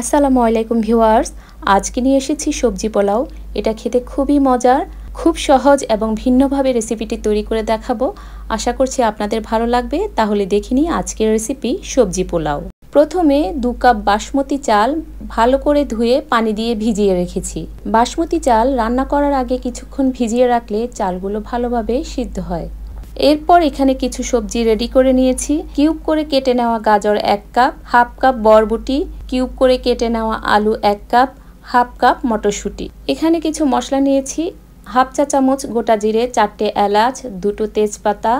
আসসালামু আলাইকুম ভিউয়ার্স, আজকে নিয়ে এসেছি সবজি পোলাও। এটা খেতে খুবই মজার, খুব সহজ এবং ভিন্নভাবে রেসিপিটি তৈরি করে দেখাবো। আশা করছি আপনাদের ভালো লাগবে। তাহলে দেখে নিই আজকের রেসিপি সবজি পোলাও। প্রথমে 2 কাপ বাসমতি চাল ভালো করে ধুয়ে পানি দিয়ে ভিজিয়ে রেখেছি। বাসমতি চাল রান্না করার আগে কিছুক্ষণ ভিজিয়ে রাখলে চালগুলো ভালোভাবে সিদ্ধ হয়। এরপর এখানে কিছু সবজি রেডি করে নিয়েছি। কিউব করে কেটে নেওয়া গাজর 1 কাপ, হাফ কাপ বরবটি, কিউব করে কেটে নেওয়া আলু 1 কাপ, হাফ কাপ মটরশুঁটি। এখানে কিছু মশলা নিয়েছি। হাফ চা চামচ গোটা জিরে, 4টে এলাচ, 2টো তেজপাতা,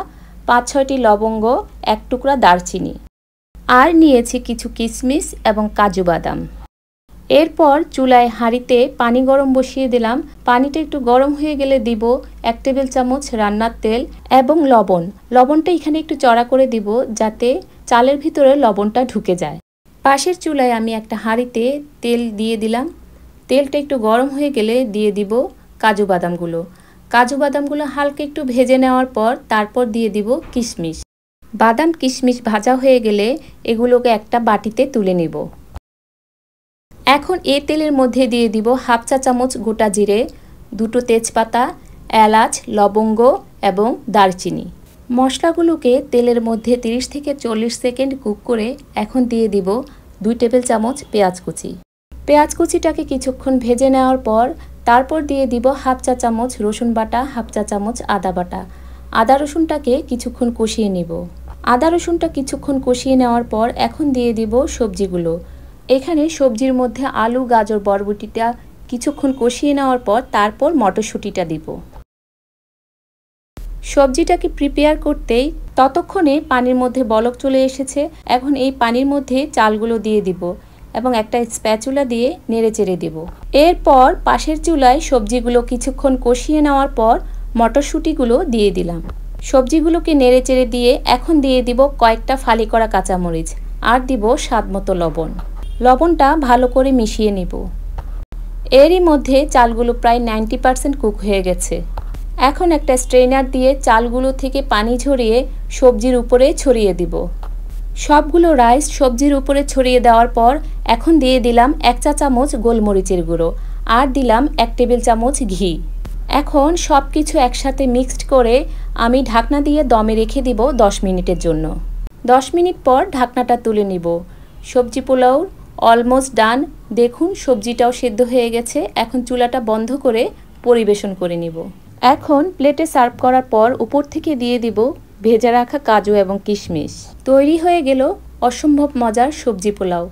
5-6টি লবঙ্গ, 1 টুকরা দারচিনি। আর নিয়েছি কিছু কিশমিশ এবং কাজু বাদাম। এরপর চুলায় হাঁড়িতে পানি গরম বসিয়ে দিলাম। পানিটা একটু গরম হয়ে গেলে দিব 1 টেবিল চামচ রান্নার তেল এবং লবণ। লবণটা এখানে একটু চড়া করে দিব যাতে চালের ভিতরে লবণটা ঢুকে যায়। পাশের চুলায় আমি একটা হাঁড়িতে তেল দিয়ে দিলাম। তেলটা একটু গরম হয়ে গেলে দিয়ে দিব কাজু বাদামগুলো। কাজু বাদামগুলো হালকা একটু ভেজে নেওয়ার পর তারপর দিয়ে দিব কিশমিশ। বাদাম কিশমিশ ভাজা হয়ে গেলে এগুলোকে একটা বাটিতে তুলে নিব। এখন এই তেলের মধ্যে দিয়ে দিব হাফ চা চামচ গোটা জিরে, 2টো তেজপাতা, এলাচ, লবঙ্গ এবং দারচিনি। মশলাগুলোকে তেলের মধ্যে 30 থেকে 40 সেকেন্ড কুক করে এখন দিয়ে দিব 2 টেবিল চামচ পেঁয়াজ কুচি। পেঁয়াজ কুচিটাকে কিছুক্ষণ ভেজে নেওয়ার পর তারপর দিয়ে দিব হাফ চা চামচ রসুন বাটা, হাফ চা চামচ আদা বাটা। আদা রসুনটাকে কিছুক্ষণ কষিয়ে নিব। আদা রসুনটা কিছুক্ষণ কষিয়ে নেওয়ার পর এখন দিয়ে দিব সবজিগুলো। এখানে সবজির মধ্যে আলু, গাজর, বরবটিটা কিছুক্ষণ কষিয়ে নেওয়ার পর তারপর মটরশুঁটিটা দিব। সবজিটাকে প্রিপেয়ার করতেই ততক্ষণে পানির মধ্যে বলক চলে এসেছে। এখন এই পানির মধ্যে চালগুলো দিয়ে দিব এবং একটা স্প্যাচুলা দিয়ে নেড়েচেড়ে দিব। এরপর পাশের চুলায় সবজিগুলো কিছুক্ষণ কষিয়ে নেওয়ার পর মটরশুঁটিগুলো দিয়ে দিলাম। সবজিগুলোকে নেড়েচেড়ে দিয়ে এখন দিয়ে দিব কয়েকটা ফালি করা কাঁচামরিচ আর দিব স্বাদমতো লবণ। লবণটা ভালো করে মিশিয়ে নিব। এরই মধ্যে চালগুলো প্রায় 90% কুক হয়ে গেছে। এখন একটা স্ট্রেনার দিয়ে চালগুলো থেকে পানি ঝরিয়ে সবজির উপরে ছড়িয়ে দিব। সবগুলো রাইস সবজির উপরে ছড়িয়ে দেওয়ার পর এখন দিয়ে দিলাম 1 চা চামচ গোলমরিচের গুঁড়ো আর দিলাম 1 টেবিল চামচ ঘি। এখন সব কিছু একসাথে মিক্সড করে আমি ঢাকনা দিয়ে দমে রেখে দিব 10 মিনিটের জন্য। 10 মিনিট পর ঢাকনাটা তুলে নিব। সবজি পোলাও অলমোস্ট ডান। দেখুন সবজিটাও সেদ্ধ হয়ে গেছে। এখন চুলাটা বন্ধ করে পরিবেশন করে নিব। এখন প্লেটে সার্ভ করার পর উপর থেকে দিয়ে দিব ভেজে রাখা কাজু এবং কিশমিশ। তৈরি হয়ে গেল অসম্ভব মজার সবজি পোলাও।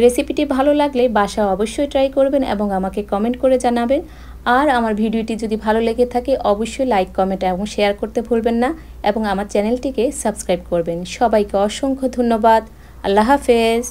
রেসিপিটি ভালো লাগলে বাসায় অবশ্যই ট্রাই করবেন এবং আমাকে কমেন্ট করে জানাবেন। আর আমার ভিডিওটি যদি ভালো লেগে থাকে অবশ্যই লাইক, কমেন্ট এবং শেয়ার করতে ভুলবেন না এবং আমার চ্যানেলটিকে সাবস্ক্রাইব করবেন। সবাইকে অসংখ্য ধন্যবাদ। আল্লাহ হাফেজ।